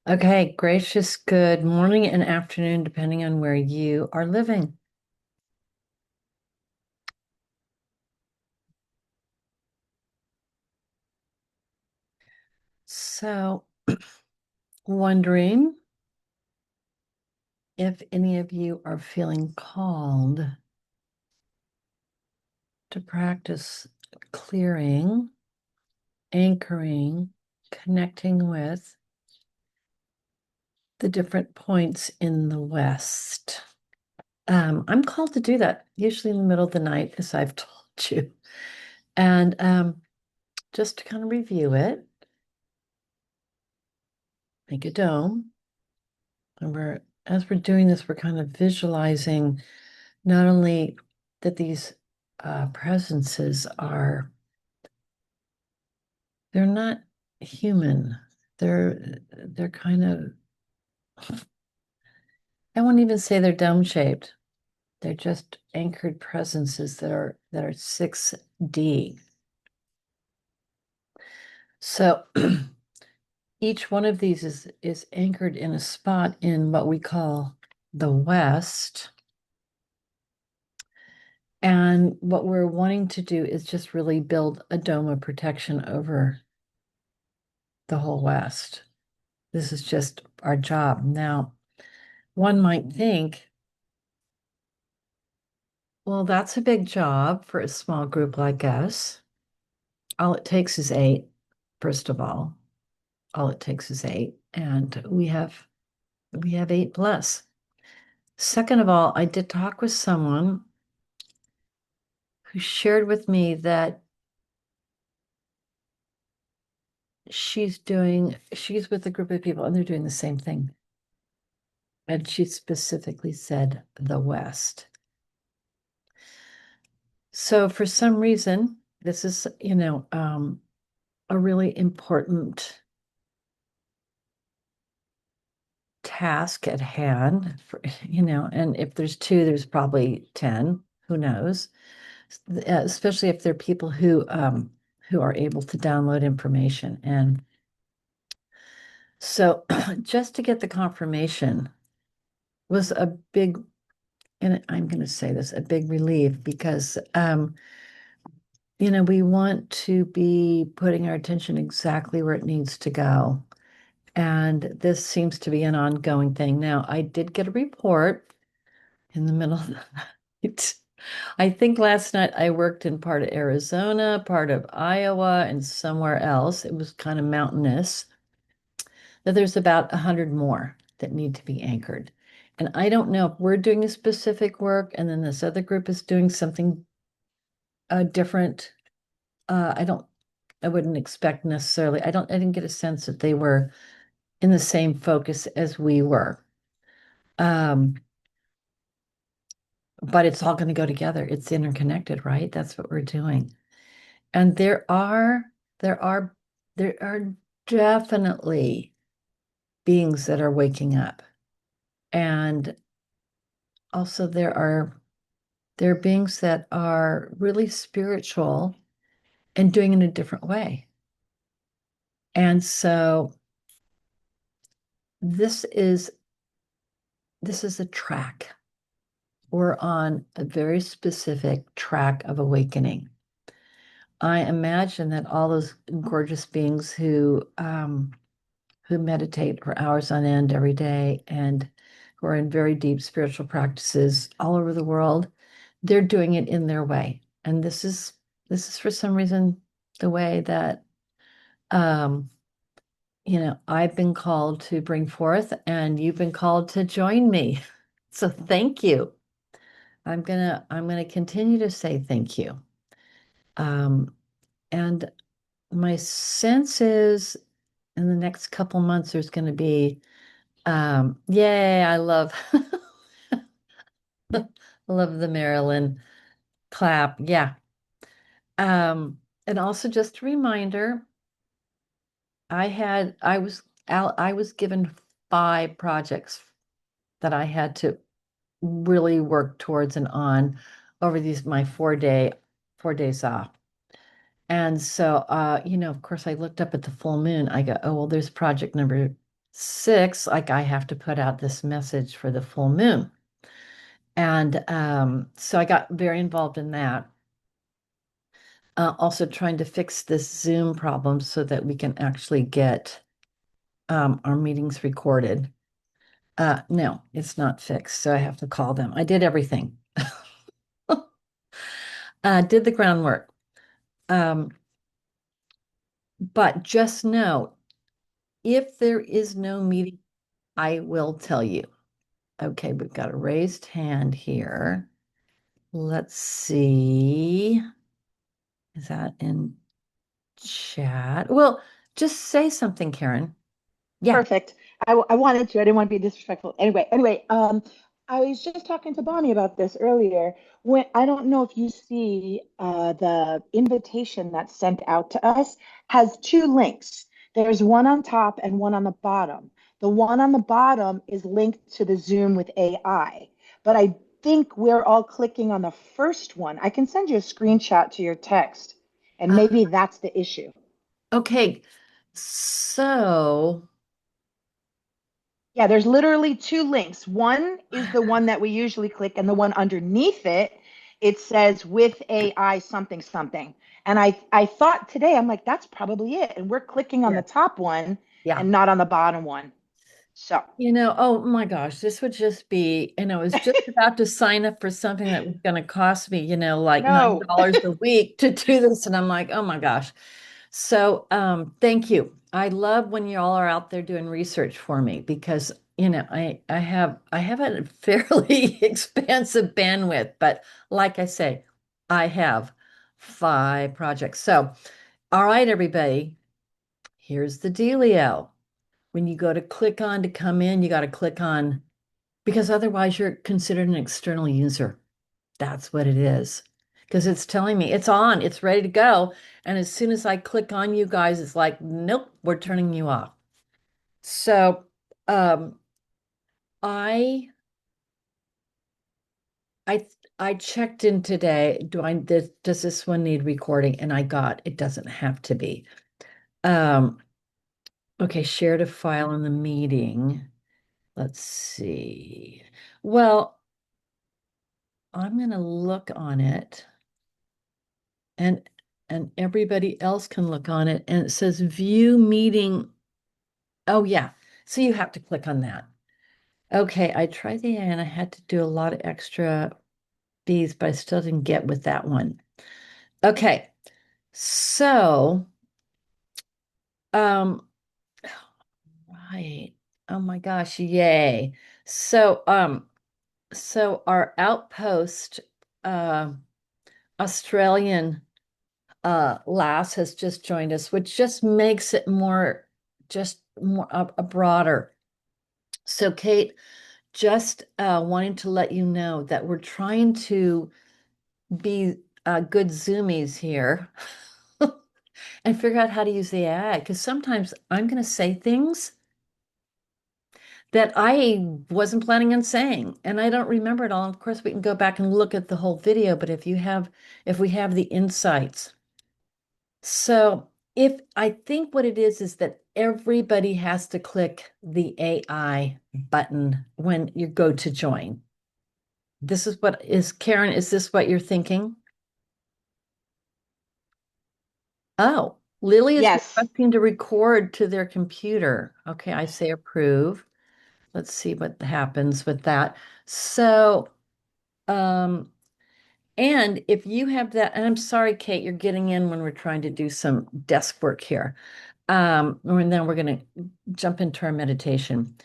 Okay, gracious good morning and afternoon, depending on where you are living. So, wondering if any of you are feeling called to practice clearing, anchoring, connecting with the different points in the West. I'm called to do that usually in the middle of the night, as I've told you. And just to kind of review it, make a dome. And as we're doing this, we're kind of visualizing not only that these presences they're not human. They're kind of, I won't even say they're dome shaped. They're just anchored presences that are 6D. So each one of these is anchored in a spot in what we call the West. And what we're wanting to do is just really build a dome of protection over the whole West. This is just our job. Now, one might think, well, that's a big job for a small group like us. All it takes is eight, first of all. All it takes is eight, and we have eight plus. Second of all, I did talk with someone who shared with me that she's with a group of people and they're doing the same thing. And she specifically said the West. So for some reason, this is, a really important task at hand for, and if there's two, there's probably 10, who knows? Especially if there are people who are able to download information. And so just to get the confirmation was a big, and I'm going to say this, a big relief because we want to be putting our attention exactly where it needs to go. And this seems to be an ongoing thing. Now, I did get a report in the middle of the night. I think last night I worked in part of Arizona, part of Iowa, and somewhere else. It was kind of mountainous. That there's about 100 more that need to be anchored. And I don't know if we're doing a specific work and then this other group is doing something different. I don't I wouldn't expect necessarily. I didn't get a sense that they were in the same focus as we were. Um, but it's all going to go together. It's interconnected, right? That's what we're doing. And there are, there are definitely beings that are waking up. And also there are beings that are really spiritual and doing it in a different way. And so this is this is a track. We're on a very specific track of awakening. I imagine that all those gorgeous beings who meditate for hours on end every day and who are in very deep spiritual practices all over the world, they're doing it in their way. And this is for some reason the way that um, I've been called to bring forth, and you've been called to join me. So thank you. I'm gonna continue to say thank you. Um, and my sense is in the next couple months there's going to be yay, I love love the Maryland clap. Yeah. And also just a reminder, I was given 5 projects that I had to really work towards and on over these my 4 days off. And so of course I looked up at the full moon. I go, oh well, there's project number 6, like I have to put out this message for the full moon. And so I got very involved in that. Also trying to fix this Zoom problem so that we can actually get our meetings recorded. No, it's not fixed, so I have to call them. I did everything. Did the groundwork. Um, but just know if there is no meeting, I will tell you. Okay, we've got a raised hand here. Let's see. Is that in chat? Well, just say something, Karen. Yeah. Perfect. I wanted to. I didn't want to be disrespectful. Anyway, I was just talking to Bonnie about this earlier. When I don't know if you see the invitation that's sent out to us has two links. There's one on top and one on the bottom. The one on the bottom is linked to the Zoom with AI, but I think we're all clicking on the first one. I can send you a screenshot to your text, and Uh, maybe that's the issue. okay. So, Yeah, there's literally two links. One is the one that we usually click, and the one underneath it, it says with AI something something. And I thought today, I'm like, that's probably it. And we're clicking on yeah. the top one Yeah. and not on the bottom one. So, Oh my gosh, this would just be, and I was just about to sign up for something that was going to cost me, like no. $9 a week to do this. And I'm like, oh my gosh. So, thank you. I love when y'all are out there doing research for me because, I have a fairly expansive bandwidth, but like I say, I have 5 projects. So, all right, everybody, here's the dealio. When you go to click on to come in, you got to click on because otherwise you're considered an external user. That's what it is. Because it's telling me it's on, it's ready to go. And as soon as I click on you guys, it's like, nope, we're turning you off. So um I I I checked in today. Does this one need recording? And I got it doesn't have to be. Um okay, shared a file in the meeting. Let's see. Well, I'm gonna look on it and everybody else can look on it and it says view meeting. Oh yeah. So you have to click on that. Okay, I tried the and I had to do a lot of extra fees, but I still didn't get with that one. Okay. So, um, right. Oh my gosh, yay. So our outpost uh Australian Lass has just joined us, which just makes it just more a broader. So, Kate, just wanting to let you know that we're trying to be good Zoomies here and figure out how to use the AI because sometimes I'm going to say things that I wasn't planning on saying and I don't remember it all. Of course, we can go back and look at the whole video, but if we have the insights. So if I think what it is that everybody has to click the AI button when you go to join. This is what is Karen, is this what you're thinking? Oh, Lily is Yes. requesting to record to their computer. Okay, I say approve. Let's see what happens with that. So, um, and if you have that, and I'm sorry, Kate, you're getting in when we're trying to do some desk work here. And then we're going to jump into our meditation.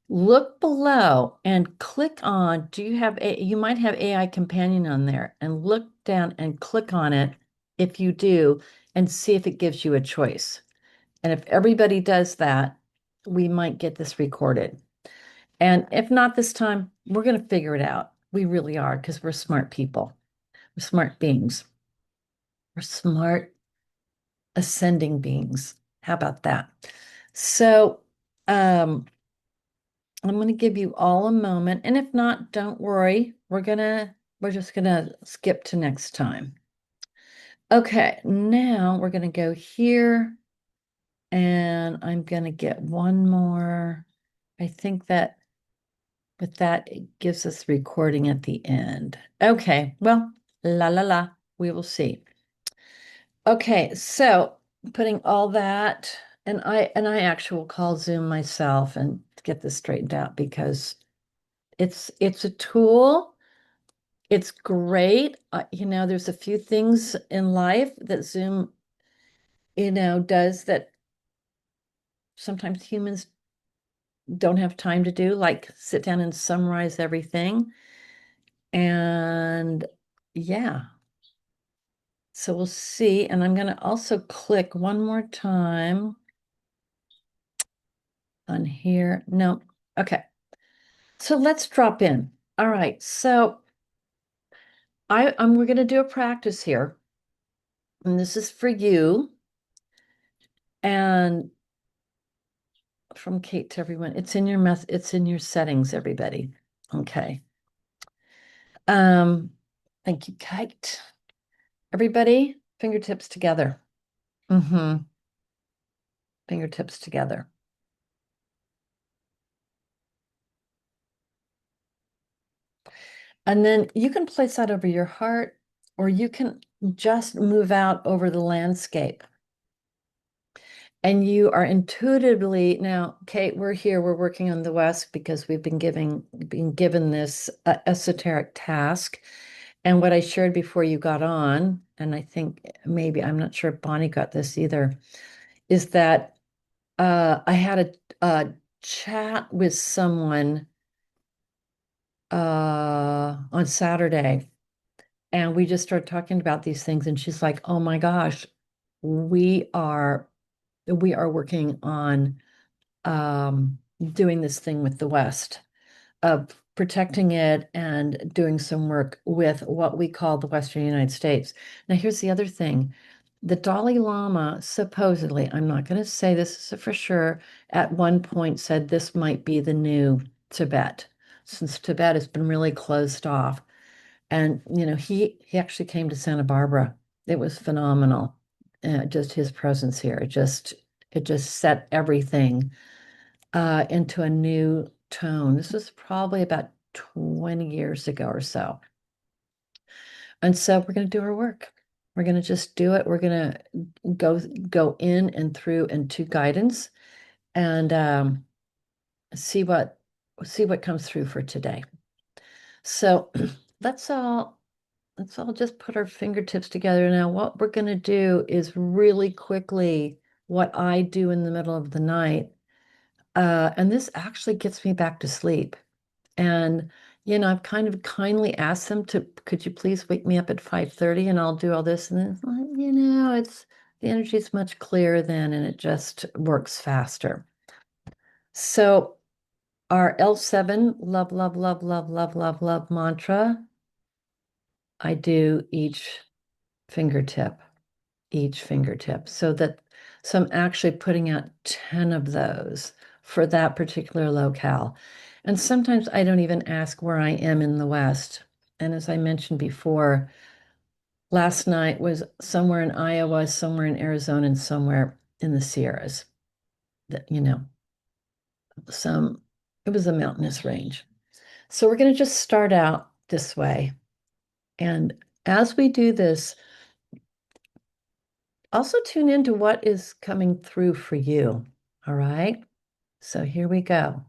Look below and click on, you might have AI companion on there and look down and click on it if you do and see if it gives you a choice. And if everybody does that, we might get this recorded. And if not this time, we're going to figure it out. We really are because we're smart people. We're smart beings. We're smart ascending beings. How about that? So, um, I'm going to give you all a moment. And if not, don't worry. We're just going to skip to next time. Okay, now we're going to go here And I'm going to get one more. I think that with that, it gives us recording at the end. Okay, well, la la la, we will see. Okay, so putting all that, and I actually will call Zoom myself and get this straightened out because it's a tool. It's great. There's a few things in life that Zoom, does that sometimes humans don't have time to do, like sit down and summarize everything. And yeah, so we'll see. And I'm going to also click one more time on here. No, okay. So let's drop in. All right. So we're going to do a practice here. And this is for you and from Kate to everyone. It's in your settings, everybody. Okay. Um, thank you, Kate. Everybody, fingertips together. Mm-hmm. Fingertips together. And then you can place that over your heart, or you can just move out over the landscape. And you are intuitively now, Kate, we're here, we're working on the West because we've been given this esoteric task. And what I shared before you got on, and I think maybe I'm not sure if Bonnie got this either, is that I had a chat with someone on Saturday, and we just started talking about these things, and she's like, "Oh my gosh, we are we are working on doing this thing with the West of protecting it and doing some work with what we call the Western United States." Now, here's the other thing. The Dalai Lama supposedly, I'm not going to say this is for sure, at one point said this might be the new Tibet, since Tibet has been really closed off. And he actually came to Santa Barbara. It was phenomenal. Just his presence here. It just set everything into a new tone. This was probably about 20 years ago or so. And so we're going to do our work. We're going to just do it. We're going to go in and through and to guidance and see what comes through for today. So let's all let's all just put our fingertips together. Now, what we're going to do is really quickly what I do in the middle of the night. And this actually gets me back to sleep. And, I've kind of kindly asked them to, could you please wake me up at 5:30 and I'll do all this. And then, well, the energy is much clearer then and it just works faster. So our L7 love, love, love, love, love, love, love mantra, I do fingertip, each fingertip, so I'm actually putting out 10 of those for that particular locale. And sometimes I don't even ask where I am in the West. And as I mentioned before, last night was somewhere in Iowa, somewhere in Arizona, and somewhere in the Sierras. That, some it was a mountainous range. So we're going to just start out this way. And as we do this, also tune into what is coming through for you. All right. So here we go.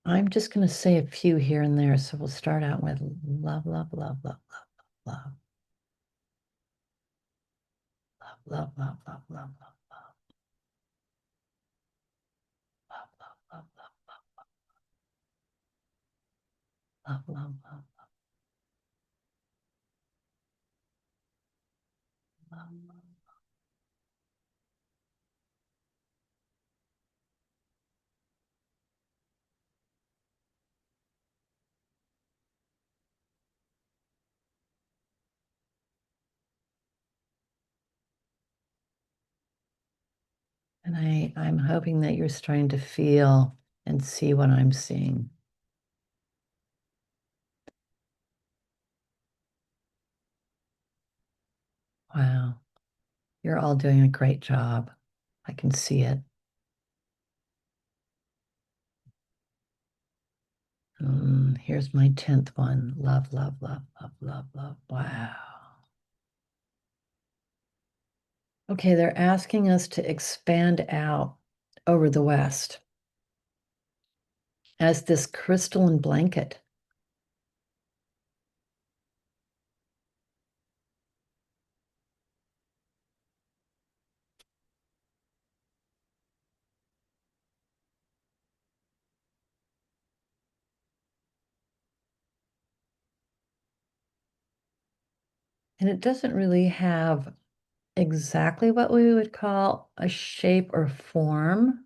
I'm just going to say a few here and there. So we'll start out with love, love, love, love, love, love, love, love, love, love, love, love, love, love, love, love, love, love, love, love. And I'm hoping that you're starting to feel and see what I'm seeing. Wow. You're all doing a great job. I can see it. Here's my 10th one. Love, love, love, love, love, love. Wow. Okay, they're asking us to expand out over the West as this crystalline blanket. And it doesn't really have exactly what we would call a shape or form.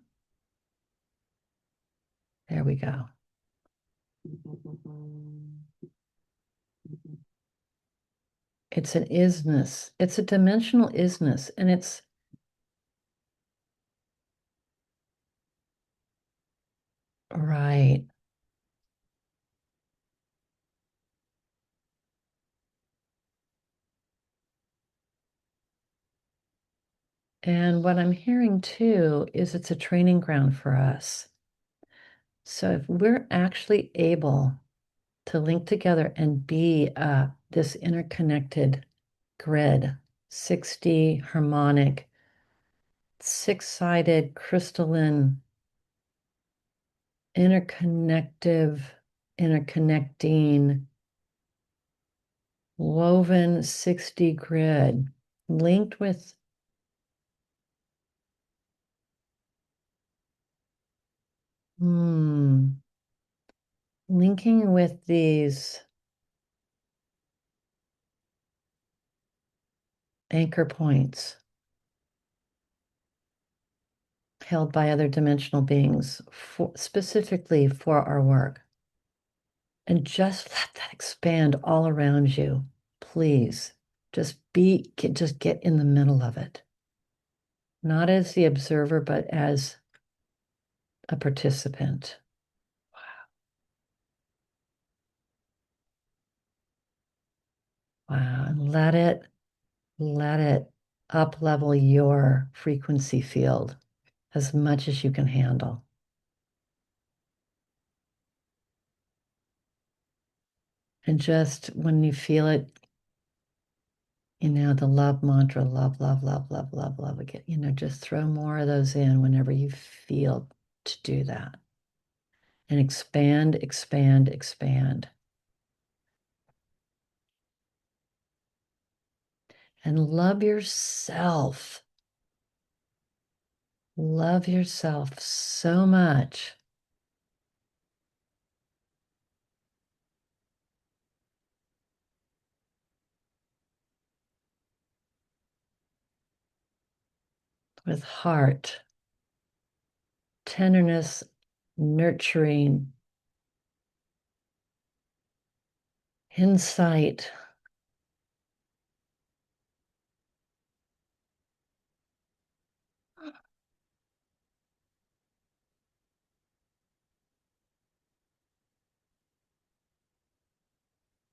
There we go. It's an isness. It's a dimensional isness, and it's right. And what I'm hearing too is it's a training ground for us. So if we're actually able to link together and be this interconnected grid, 6D harmonic, six-sided crystalline, interconnective, interconnecting, woven 6D grid, linked with linking with these anchor points held by other dimensional beings specifically for our work. And just let that expand all around you. Please, just get in the middle of it. Not as the observer, but as a participant. Wow. And let it up level your frequency field as much as you can handle. And just when you feel it, the love mantra, love, love, love, love, love, love again, just throw more of those in whenever you feel to do that. And expand, expand, expand. And love yourself. Love yourself so much. With heart, tenderness, nurturing, insight.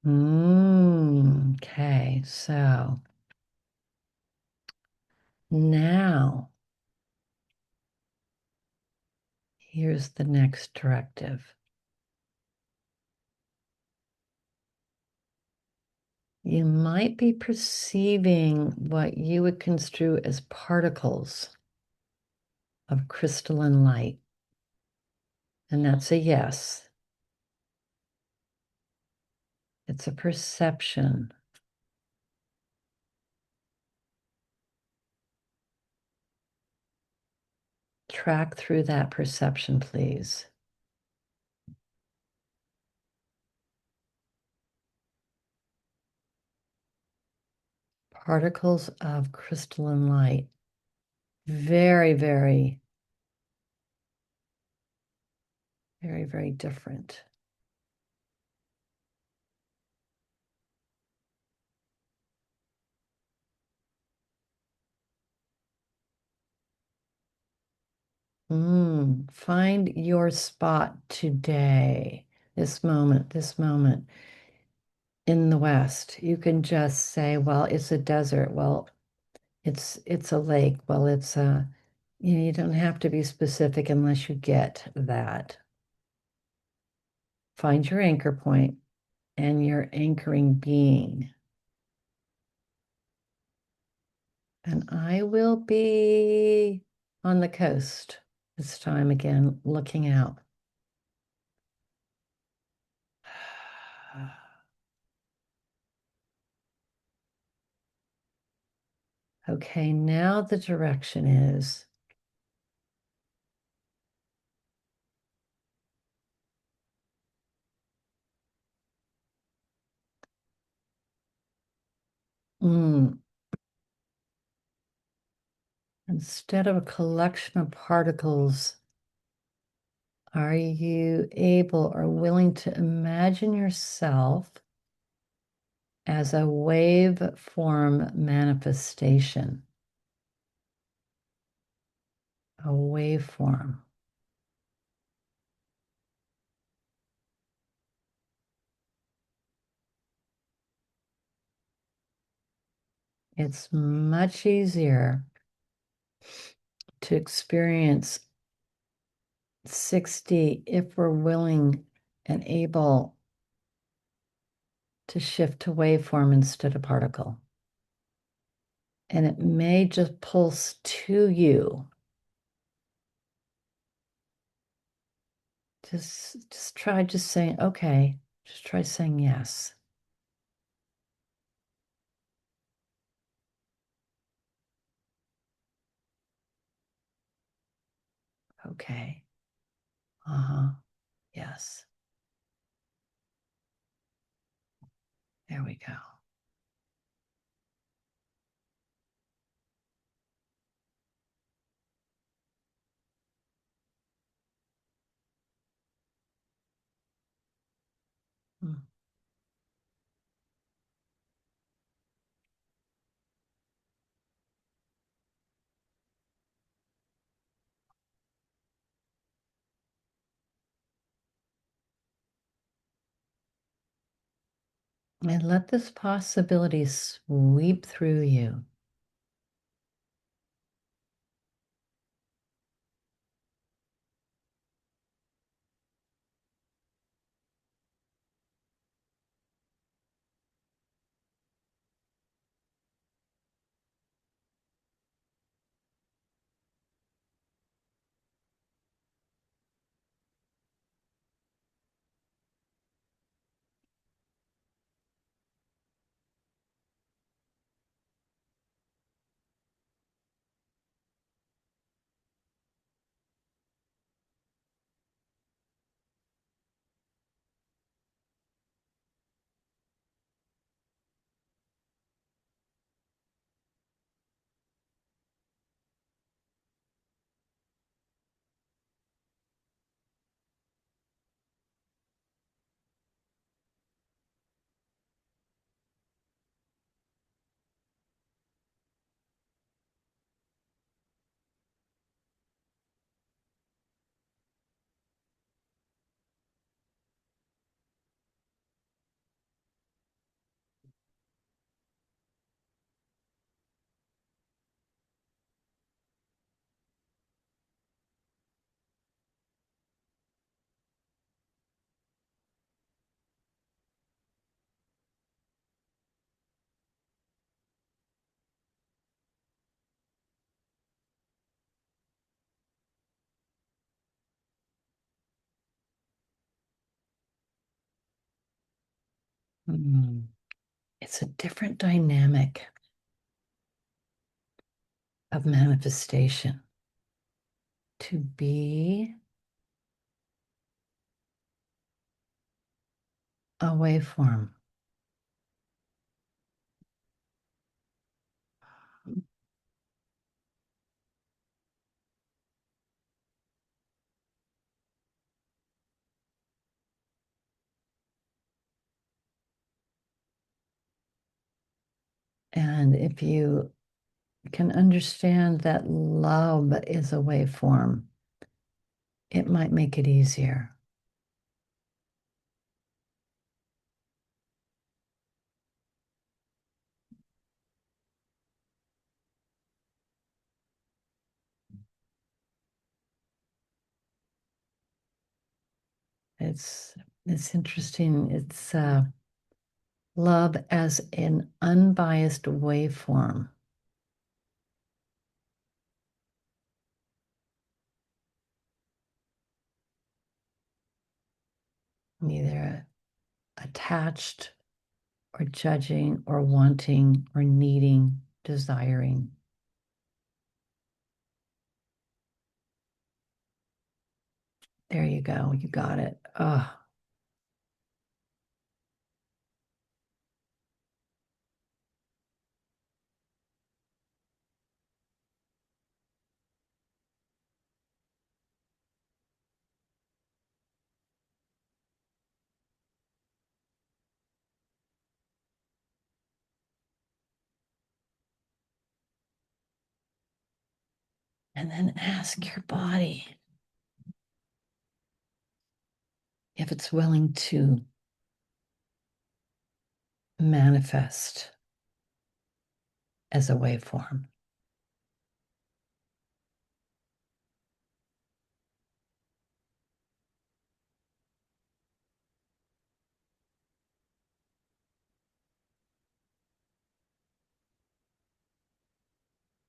Okay, so now here's the next directive. You might be perceiving what you would construe as particles of crystalline light. And that's a yes. It's a perception. Track through that perception, please. Particles of crystalline light. Very, very, very, very different. Find your spot today, this moment in the West. You can just say, well, it's a desert. Well, It's a lake. Well, it's a, you don't have to be specific unless you get that. Find your anchor point and your anchoring being. And I will be on the coast this time again, looking out. Okay, now the direction is mm, instead of a collection of particles, are you able or willing to imagine yourself as a waveform manifestation? A waveform. It's much easier to experience 60 if we're willing and able to shift to waveform instead of particle. And it may just pulse to you. Just try just saying, okay, just try saying yes. Okay. Uh-huh. Yes. There we go. Mm. And let this possibility sweep through you. Mm. It's a different dynamic of manifestation to be a waveform. And if you can understand that love is a waveform, it might make it easier. It's it's interesting. It's love as an unbiased waveform. Neither attached or judging or wanting or needing, desiring. There you go. You got it. Oh, and then ask your body if it's willing to manifest as a waveform.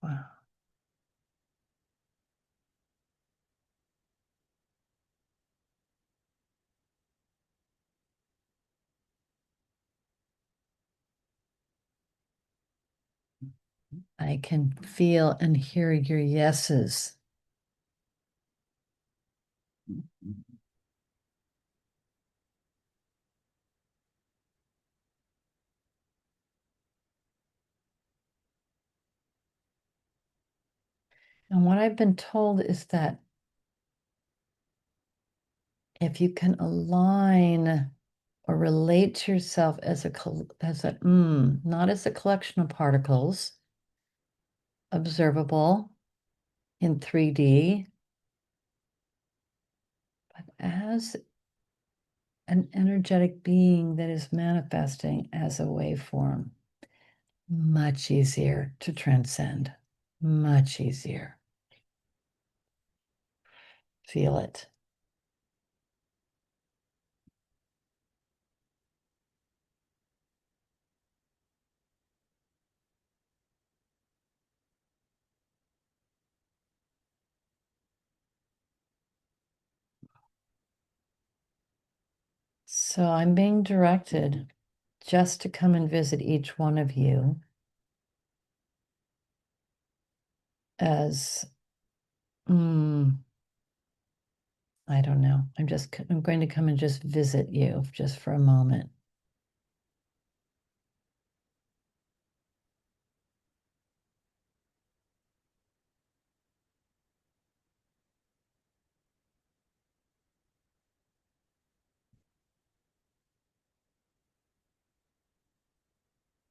Wow. I can feel and hear your yeses. And what I've been told is that if you can align or relate to yourself as not as a collection of particles, observable in 3D, but as an energetic being that is manifesting as a waveform, much easier to transcend, much easier. Feel it. So I'm being directed just to come and visit each one of you as, I don't know. I'm going to come and just visit you just for a moment.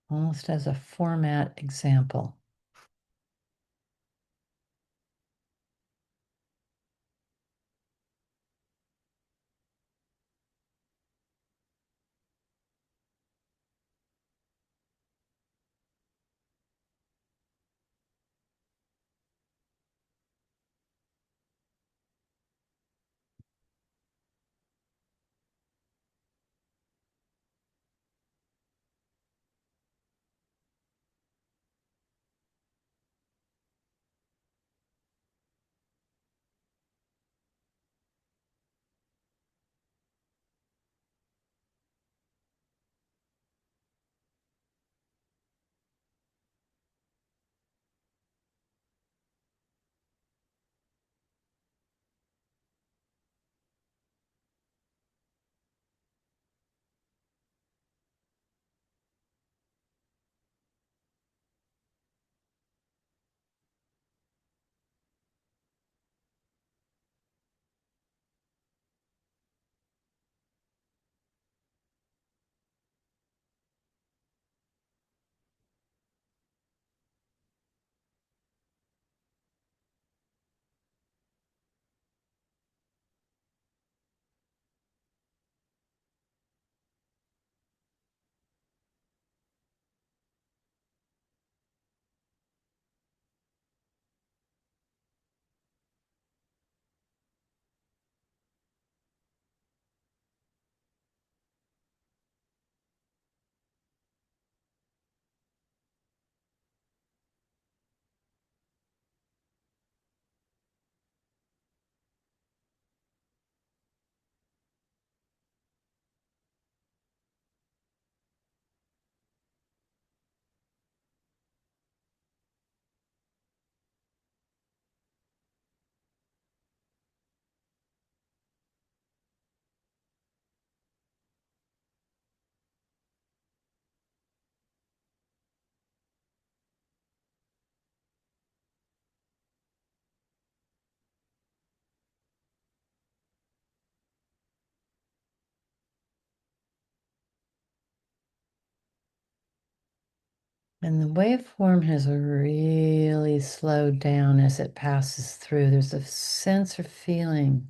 Almost as a format example. And the waveform has really slowed down as it passes through. There's a sense or feeling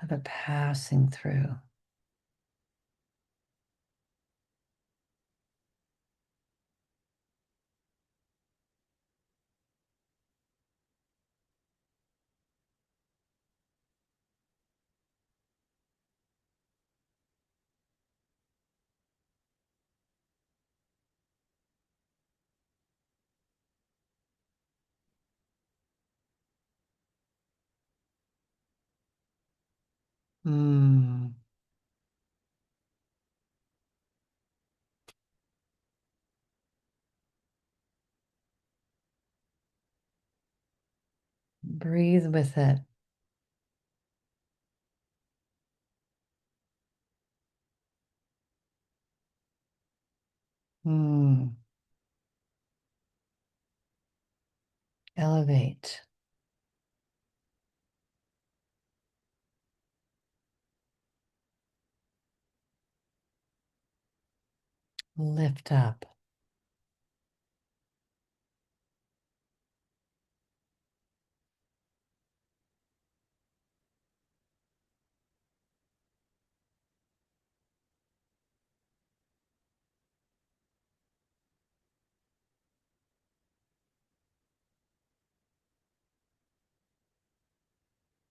of it passing through. Mm. Breathe with it. Mm. Elevate. Lift up.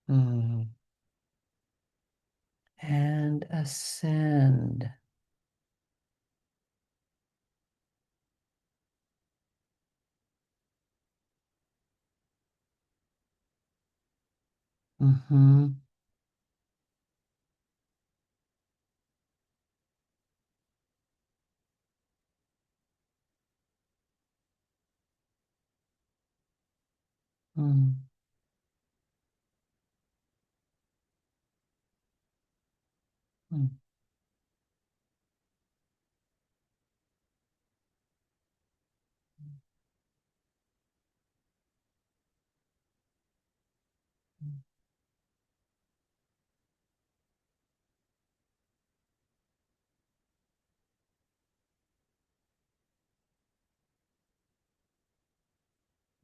Mm. And ascend. Mm-hmm. Mm. Mm.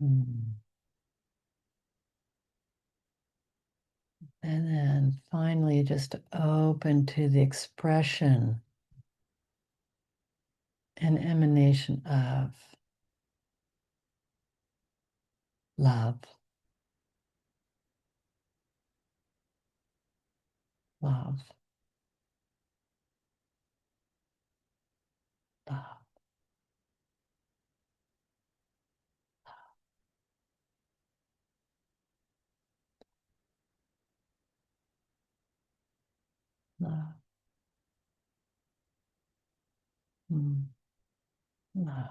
Mm. And then finally, just open to the expression and emanation of love, love, love, love, mm, love,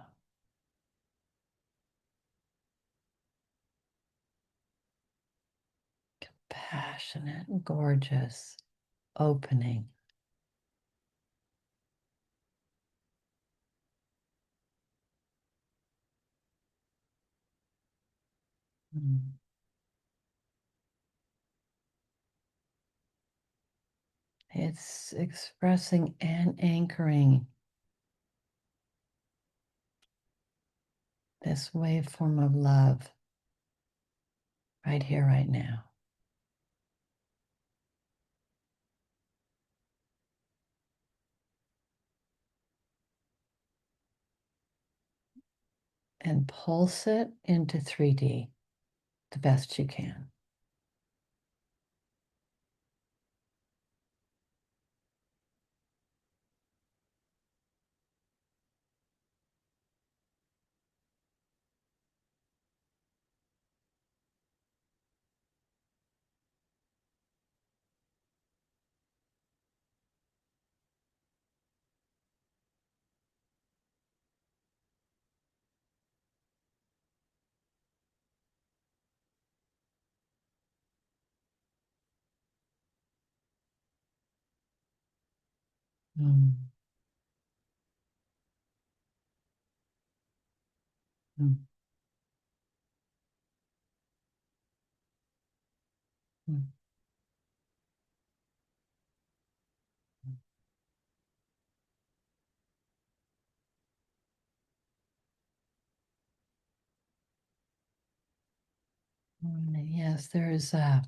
passionate, gorgeous, opening. Mm. It's expressing and anchoring this waveform of love right here, right now. And pulse it into 3D the best you can. Mm. Mm. Mm. Yes, there's a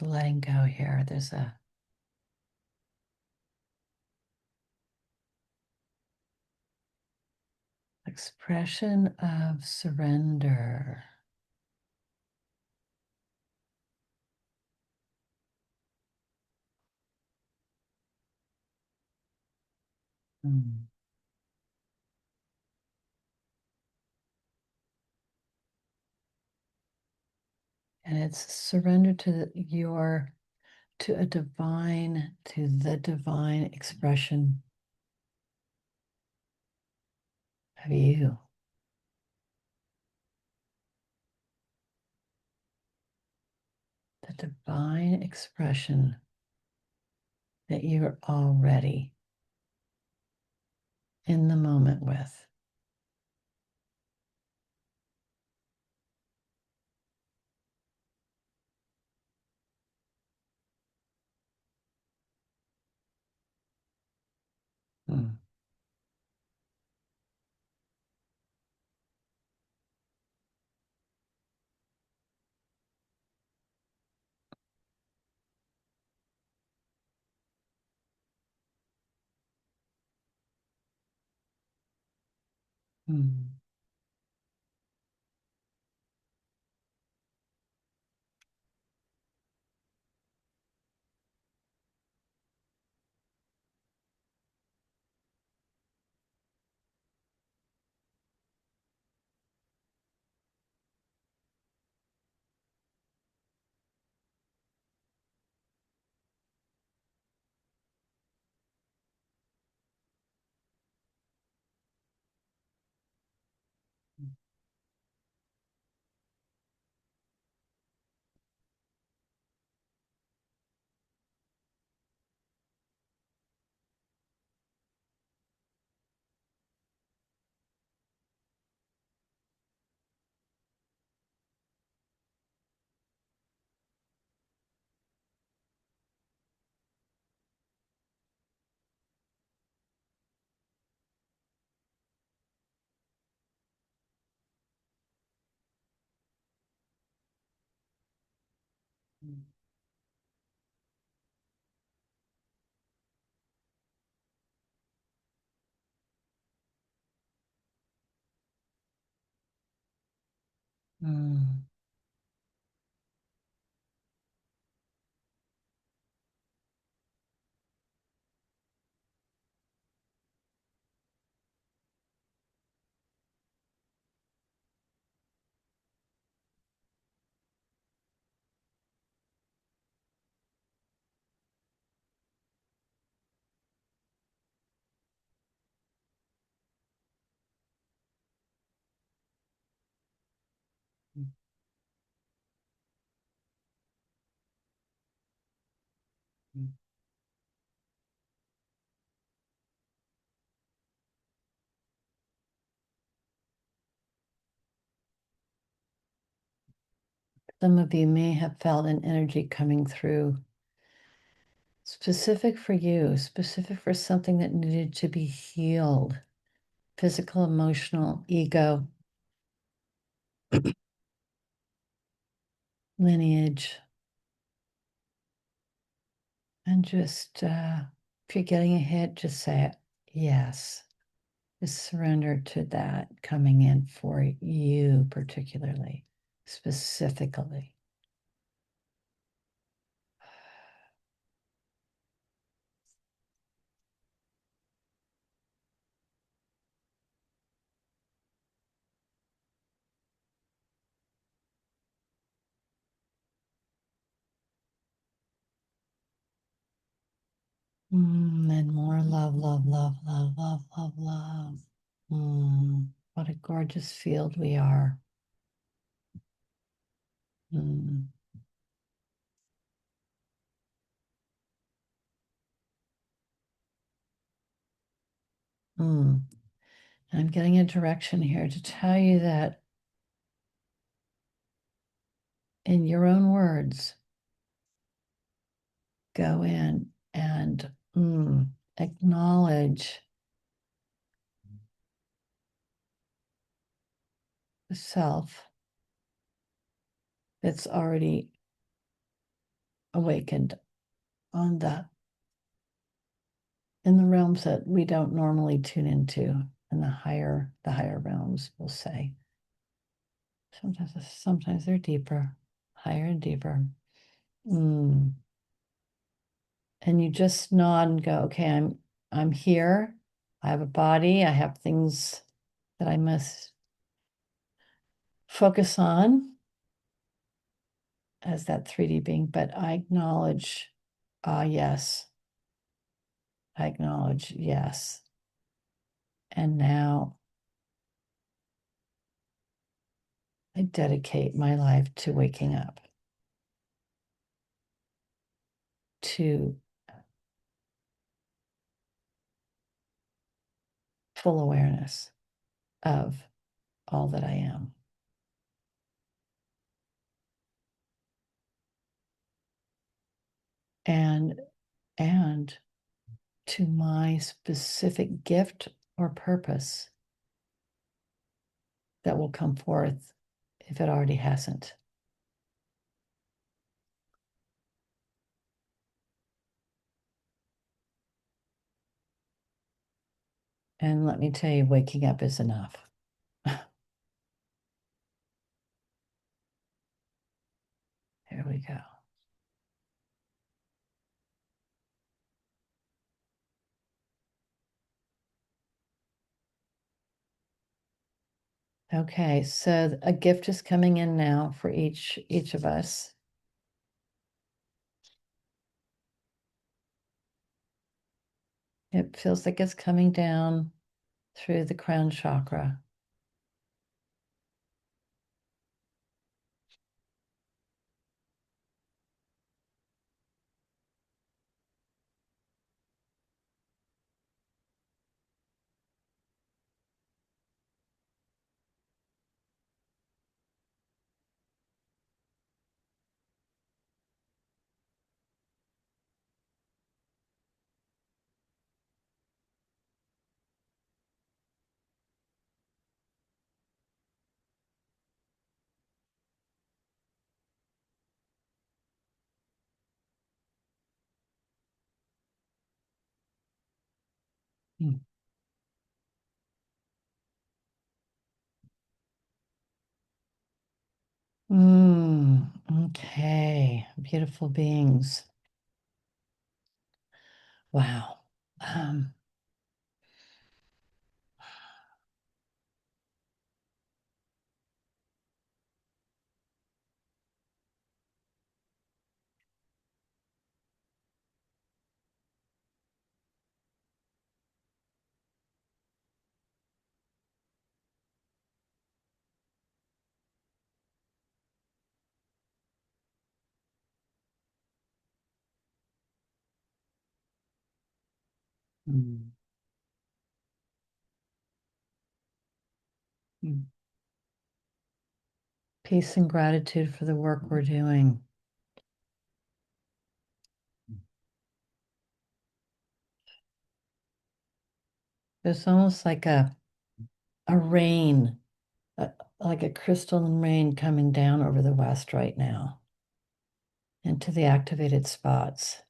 letting go here. There's a expression of surrender. Mm. And it's surrender to the divine expression of you. The divine expression that you're already in the moment with. Mm. Mm. Mm. Mm. Some of you may have felt an energy coming through specific for you, specific for something that needed to be healed, physical, emotional, ego, lineage. And just, if you're getting a hit, just say it. Yes. Just surrender to that coming in for you, particularly, specifically. And more love, love, love, love, love, love, love. What a gorgeous field we are. Mm, mm. I'm getting a direction here to tell you that in your own words, go in and acknowledge the self that's already awakened on in the realms that we don't normally tune into, in the higher realms, we'll say. Sometimes they're deeper, higher and deeper. Mm. And you just nod and go, okay, I'm here. I have a body. I have things that I must focus on as that 3D being, but I acknowledge, yes. I acknowledge, yes. And now I dedicate my life to waking up, to full awareness of all that I am. And and to my specific gift or purpose that will come forth if it already hasn't. And let me tell you, waking up is enough. Here we go. Okay, so a gift is coming in now for each of us. It feels like it's coming down through the crown chakra. Hmm. Okay, beautiful beings. Wow. Um, mm, mm. Peace and gratitude for the work we're doing. There's almost like a rain, a, like a crystalline rain coming down over the west right now into the activated spots.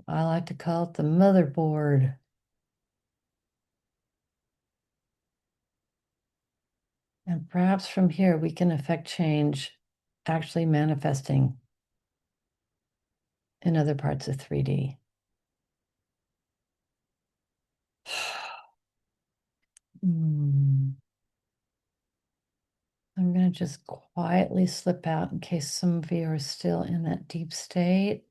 I like to call it the motherboard. And perhaps from here we can affect change actually manifesting in other parts of 3D. Mm. I'm going to just quietly slip out in case some of you are still in that deep state.